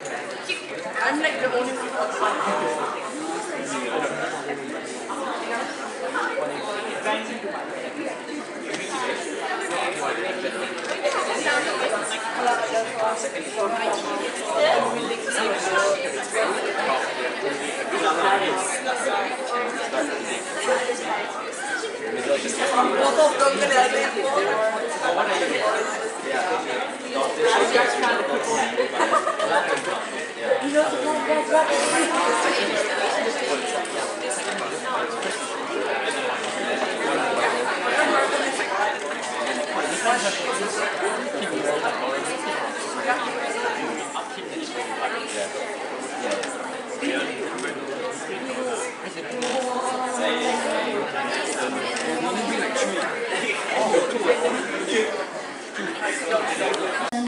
I'm like the only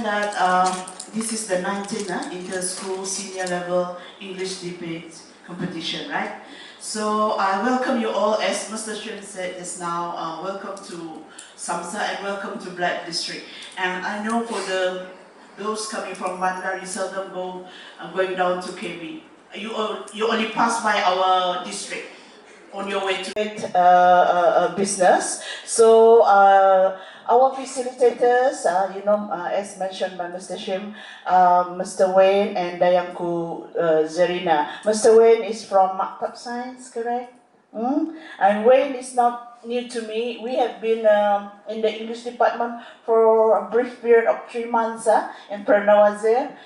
that this is the 19th inter-school senior level English debate competition, right? So I welcome you all, as Mr. Shin said just now, welcome to SMSA and welcome to Belait District. And I know for those coming from Bandar, you seldom going down to KB. You only pass by our district on your way to business. So our facilitators, as mentioned by Mr. Shim, Mr. Wayne and Dayangku Zarina. Mr. Wayne is from Maktab Science, correct? And Wayne is not new to me. We have been in the English department for a brief period of 3 months in Pernawazir.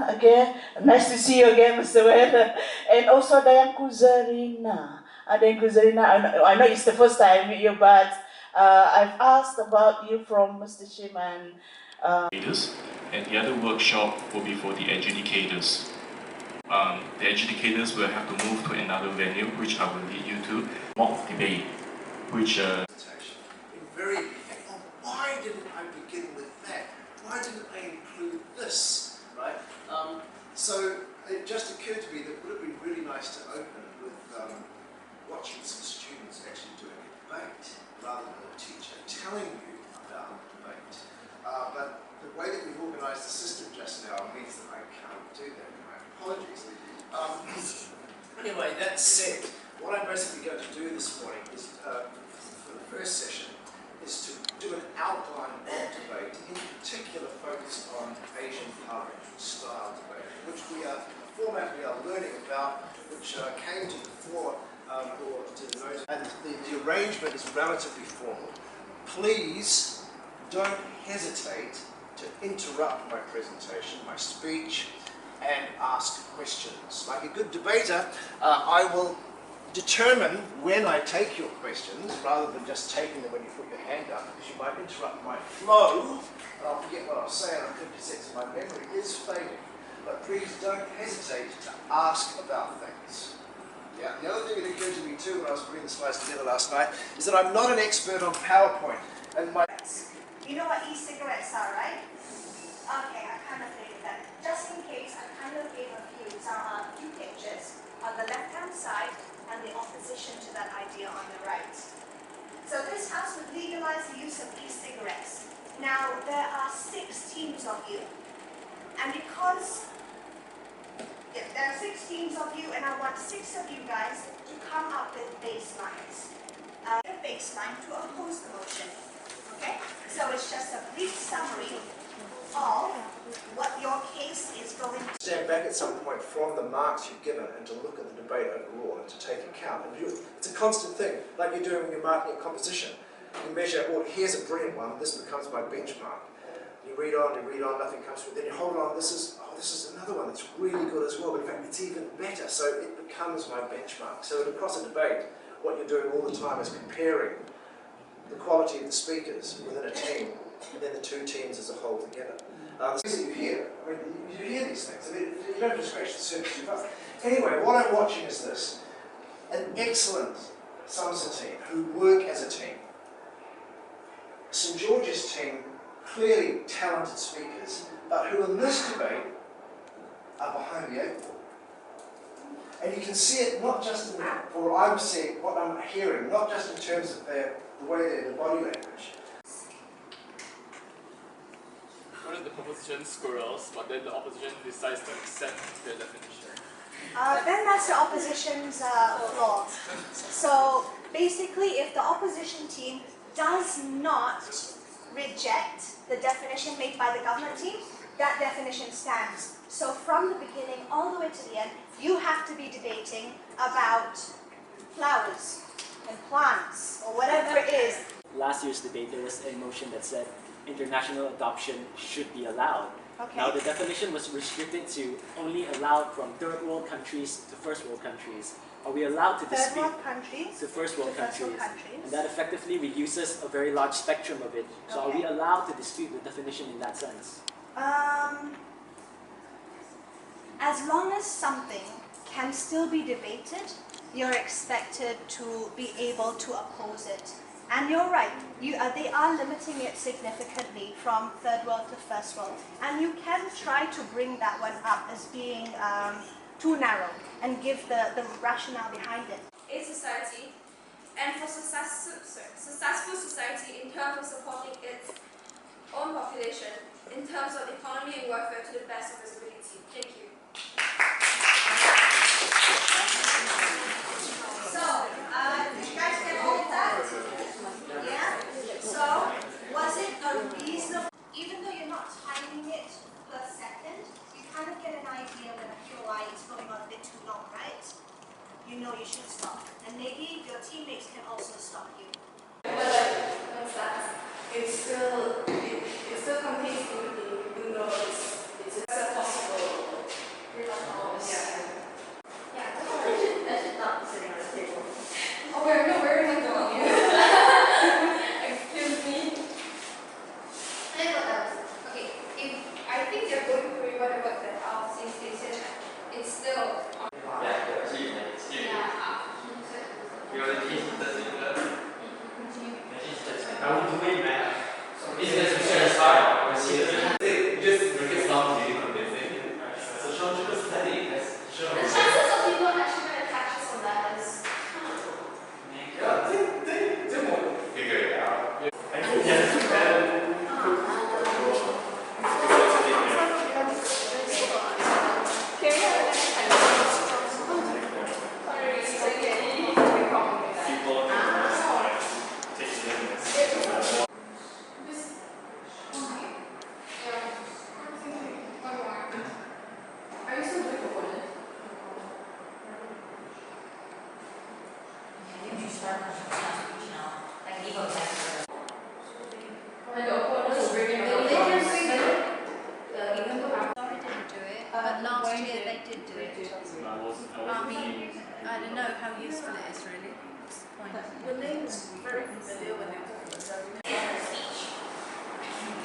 Again, nice to see you again, Mr. Wayne. And also Dayangku Zarina. Dayangku Zarina, I know it's the first time I meet you, but I've asked about you from Mr. Shim and the other workshop will be for the adjudicators. The adjudicators will have to move to another venue, which I will lead you to. Mock debate, which why didn't I begin with that? Why didn't I include this? Right? So it just occurred to me that it would have been really nice to open with watching some students actually doing a debate rather than a teacher telling you about the debate. But the way that we've organised the system just now means that I can't do that. My apologies. Anyway, that said, what I'm basically going to do this morning is, for the first session, is to do an outline of debate, in particular focused on Asian parliamentary style debate, which a format we are learning about, which came to the fore or to the notice. And the arrangement is relatively formal. Please don't hesitate to interrupt my presentation, my speech, and ask questions. Like a good debater, I will determine when I take your questions, rather than just taking them when you put your hand up, because you might interrupt my flow, and I'll forget what I'll say, and I'm 56 and my memory is fading. But please don't hesitate to ask about things. Yeah, the other thing that occurred to me too when I was putting the slides together last night is that I'm not an expert on PowerPoint. And you know what e-cigarettes are, right? Okay, I kind of figured that. Just in case, I kind of gave a few pictures on the left-hand side and the opposition to that idea on the right. So this house would legalize the use of e-cigarettes. Now, there are 6 teams of you. And because there are 6 teams of you, and I want 6 of you guys to come up with baselines. A baseline to oppose the motion. Okay? So it's just a brief summary of what your case is going to stand back at some point from the marks you've given and to look at the debate overall and to take account. And it's a constant thing, like you're doing when you're marking a composition. You measure, oh, here's a brilliant one, this becomes my benchmark. You read on, nothing comes through. Then you hold on, this is another one that's really good as well, but in fact it's even better, so it becomes my benchmark. So across a debate, what you're doing all the time is comparing the quality of the speakers within a team, and then the 2 teams as a whole together. The things that you hear, I mean, you hear these things, I mean, you don't just scratch the surface too fast. Anyway, what I'm watching is this. An excellent SMSA team who work as a team. St George's team, clearly talented speakers, but who in this debate are behind the 8 ball. And you can see it not just in what I'm seeing, what I'm hearing, not just in terms of the way their body language. What are the opposition squirrels, but then the opposition decides to accept the definition. Then that's the opposition's flaw. So basically, if the opposition team does not reject the definition made by the government team, that definition stands. So from the beginning all the way to the end, you have to be debating about flowers and plants or whatever it is. Last year's debate, there was a motion that said international adoption should be allowed. Okay. Now, the definition was restricted to only allowed from third world countries to first world countries. Are we allowed to Third dispute world countries to first world to first countries? world countries. And that effectively reduces a very large spectrum of it. So are we Okay. allowed to dispute the definition in that sense? As long as something can still be debated, you're expected to be able to oppose it. And you're right, they are limiting it significantly from third world to first world. And you can try to bring that one up as being too narrow and give the rationale behind it. A society, and for successful society in terms of supporting its own population, in terms of economy and welfare to the best of its ability. Thank you. So, did you guys get all of that? Yeah? So, was it a reasonable, even though you're not timing it per second, you kind of get an idea when a QI is going on a bit too long, right? You know you should stop. And maybe your teammates can also stop you. What's that? It still competes even though it's a possible. Yeah, that should not be sitting on the table. Oh, where am I going? Excuse me. I know what else. Okay, I think they're going to rewrite about the house since they said that it's still. The chances of people actually going to catch us on that is. Are you still doing recording? Sorry didn't do it, but last year they did do it. I mean, I don't know how useful it is really. What's the point? The name's very familiar when they talk about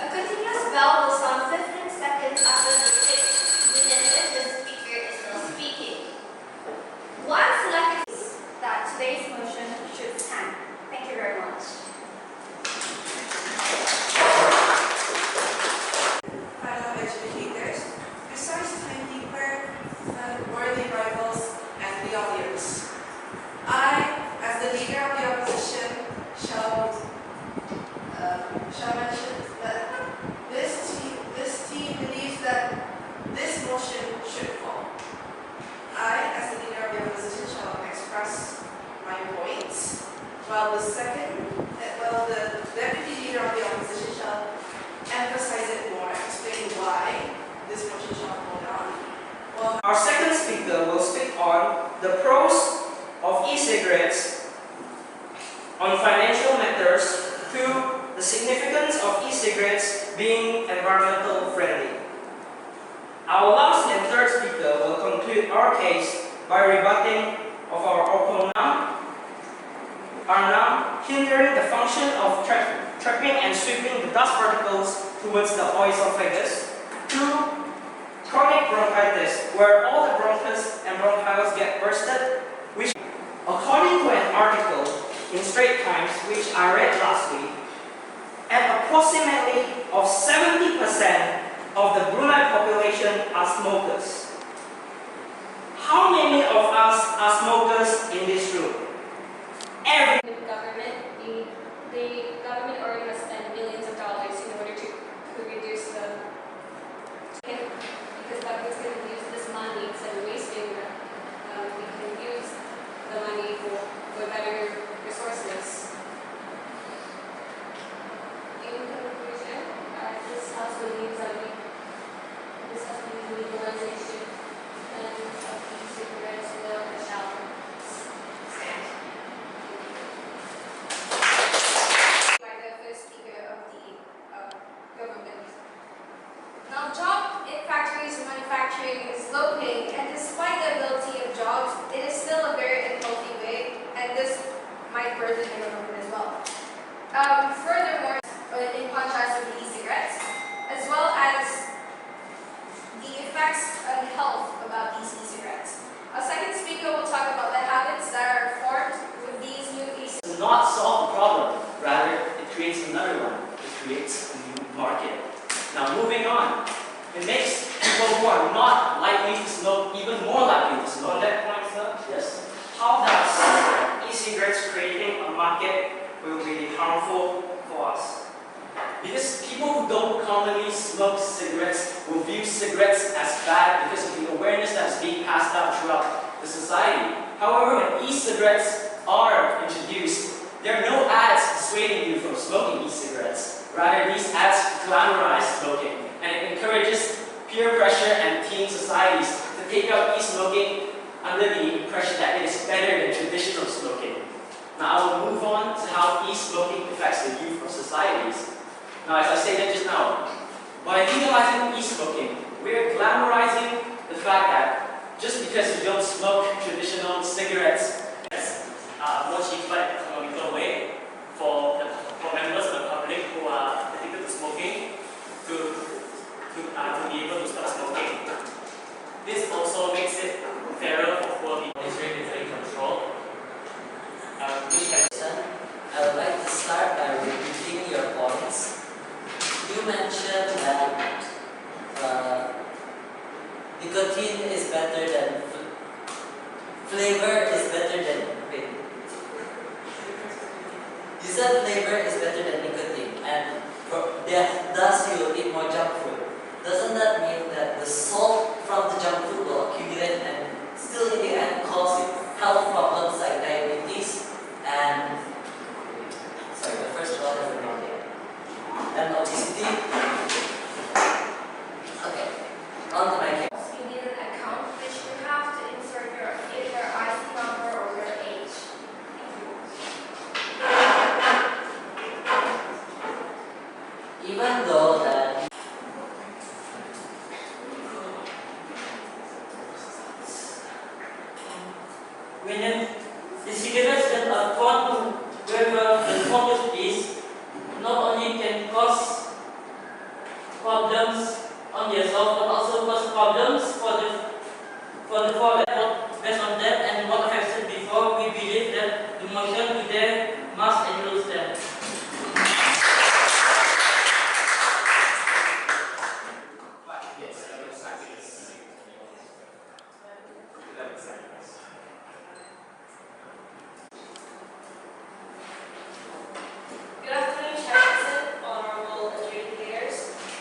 a continuous bell will sound 15 seconds after the 6 minutes if the speaker is still speaking. One selected is that today's motion should stand. Thank you very much. Fellow educators, besides timekeeper, worthy rivals, and the audience, I, as the leader of the opposition, shall mention that this team believes that this motion should fall. I, as the leader of the opposition, shall express my points, while the deputy leader of the opposition shall emphasize it more, explain why this motion shall go down. Well, our second speaker will speak on the pros of e-cigarettes, on financial matters, to the significance of e-cigarettes being environmental friendly. Our last and third speaker will conclude our case by rebutting of our opponent are now hindering the function of trapping and sweeping the dust particles towards the eye esophagus, to chronic bronchitis, where all the bronchus and bronchioles get bursted, which, according to an article in Straits Times, which I read last week, and approximately of 70% of the Brunei population are smokers. How many of us are smokers in this room? The government already has spent billions of dollars in order to reduce the don't commonly smoke cigarettes will view cigarettes as bad because of the awareness that is being passed out throughout the society. However, when e-cigarettes are introduced, there are no ads dissuading you from smoking e-cigarettes. Rather, these ads glamorize smoking, and it encourages peer pressure and teen societies to take up e-smoking under the impression that it is better than traditional smoking. Now, I will move on to how e-smoking affects the youth of societies. Now, as I stated just now, by legalizing e-smoking, we are glamorizing the fact that just because you don't smoke traditional cigarettes, it's a more cheaper and economical way for members of the public who are addicted to smoking to be able to start smoking. This also makes it fairer for poor people. It's really very controlled. I would like to start by repeating your points. You mentioned that nicotine is better than flavor is better than you said flavor is better than nicotine, and thus you will eat more junk food. Doesn't that mean that the salt from the junk food will accumulate and still in the end cause you health problems like diabetes and the first one is and obesity? Okay, on to my case. You need an account which you have to insert either your IC number or your age. Even though that when the cigarettes that are found wherever the smoker is, not only can cause problems on yourself, but also cause problems for the forehead. Based on that and what I have said before, we believe that the motion today must endorse them. Good afternoon, Chairperson, honorable adjudicators,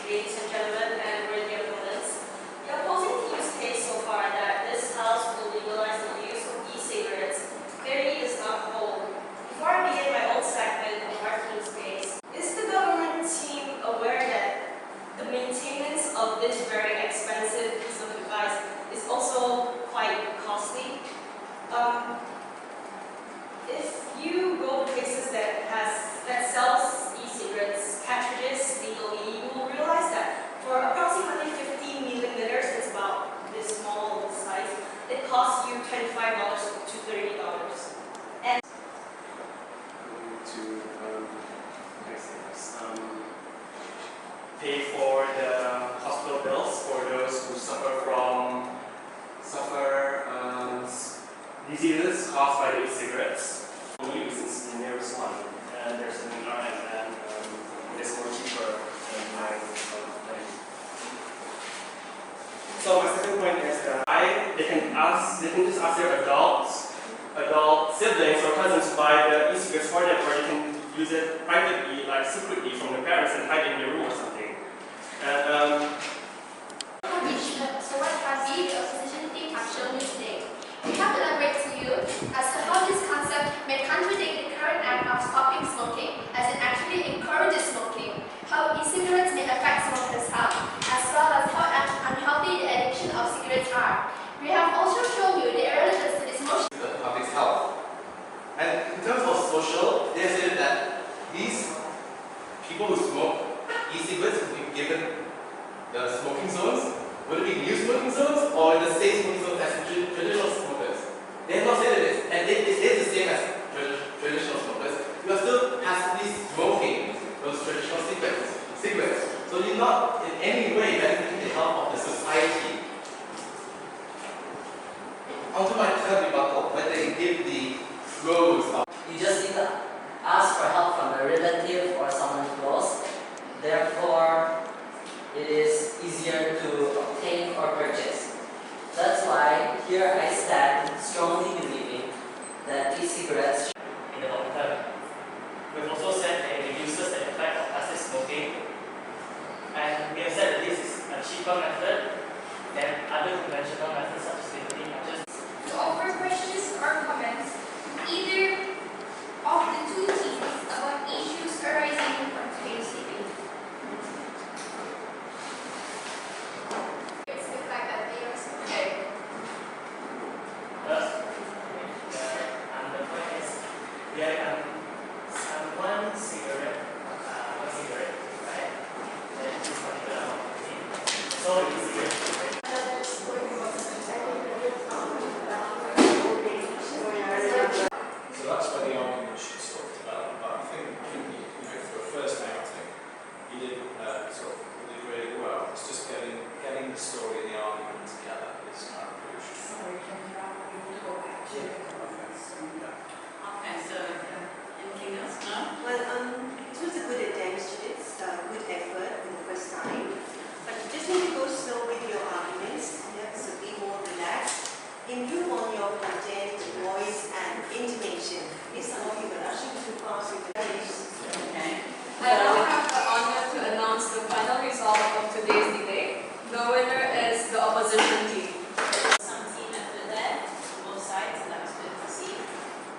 ladies and gentlemen, and worthy opponents. The opposing team's case so far that this House will legalize the use of e-cigarettes clearly does not hold. Before I begin my own segment of our team's case, is the government team aware that the maintenance of this very expensive piece of device is also quite costly? If you go to places that sells e-cigarettes cartridges legally, you will realize that for approximately 15 milliliters, it's about this small size, it costs you $25 to $30. And pay for the hospital bills for those who suffer diseases caused by the e-cigarettes. Only is the nearest one, and there's an and it's more cheaper than my place. So my second point is that they can just ask their adult siblings or cousins to buy the e-cigarettes for them, or they can use it privately, like secretly from their parents and hide it in their room or something. And So what has the opposition team have shown you today? We have elaborated to you as to how this concept may contradict the current act of stopping smoking, as it actually encourages smoking, how e-cigarettes may affect smokers' health, as well as how unhealthy the addiction of cigarettes are. We have also shown you the irrelevance to this motion. The public's health. And in terms of social, they said that these people who smoke e-cigarettes will be given the smoking zones. Would it be new smoking zones or the same smoking zones as traditional smokers? They have not said it is, and it is the same as traditional smokers. You are still passively smoking those traditional cigarettes. So you're not in any way benefiting the health of the society. Onto my third rebuttal, when they give the pros of you just need to ask for help from a relative or someone close. Therefore, it is easier to obtain or purchase. That's why here I stand strongly believing that e-cigarettes in the long term. We've also said that it reduces the effect of passive smoking. cheaper method than other conventional methods such as nicotine patches. To offer questions or comments, either of the two teams about issues arising from today's debate. It's the fact that they are smoking. And the point is, there can one cigarette, right? Then this particular amount of nicotine. So easy. So that's where the argument should sort of develop. But I think, for a first outing, you did really well. It's just getting the story and the argument together is kind of crucial. Sorry, can you go back to Okay, so anything else? No? Well, it was a good attempt, students, good effort for the first time. But you just need to go slow with your arguments, so be more relaxed. Improve on your content, voice, and intonation. If some of you are rushing too fast with the Okay. I now have the honor to announce the final result of today's debate. The winner is the opposition team. Some team effort there, on both sides, and that was good to see.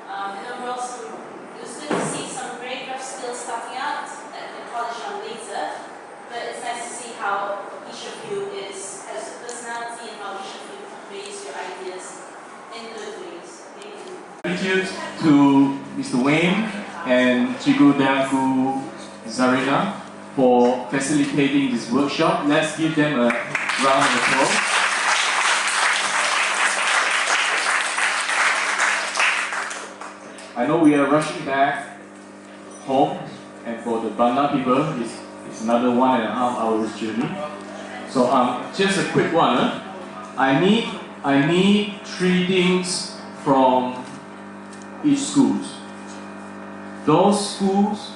And overall, it was good to see some great rough skills starting out at the college on later. But it's nice to see how each of you has a personality and how each of you conveys your ideas in good ways. Thank you. Gratitude to Mr. Wayne and Cikgu Danku Zarina for facilitating this workshop. Let's give them a round of applause. I know we are rushing back home, and for the Bangla people, it's another 1.5 hours journey. So just a quick one. I need 3 things from each schools. Those schools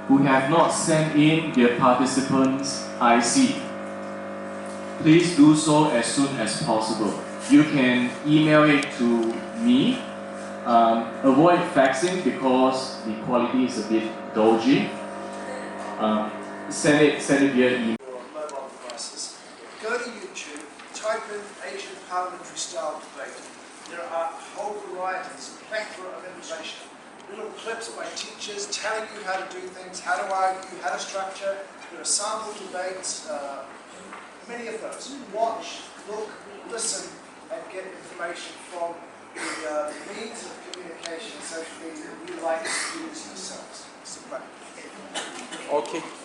who have not sent in their participants' IC, please do so as soon as possible. You can email it to me. Avoid faxing because the quality is a bit dodgy. Send it via email. Mobile devices. Go to YouTube, type in Asian parliamentary style debate. There are whole varieties, plethora of information. Little clips by teachers telling you how to do things, how to argue, how to structure. There are sample debates, many of those. Watch, look, listen, and get information from the means of communication, social media, you like to use yourselves. Okay.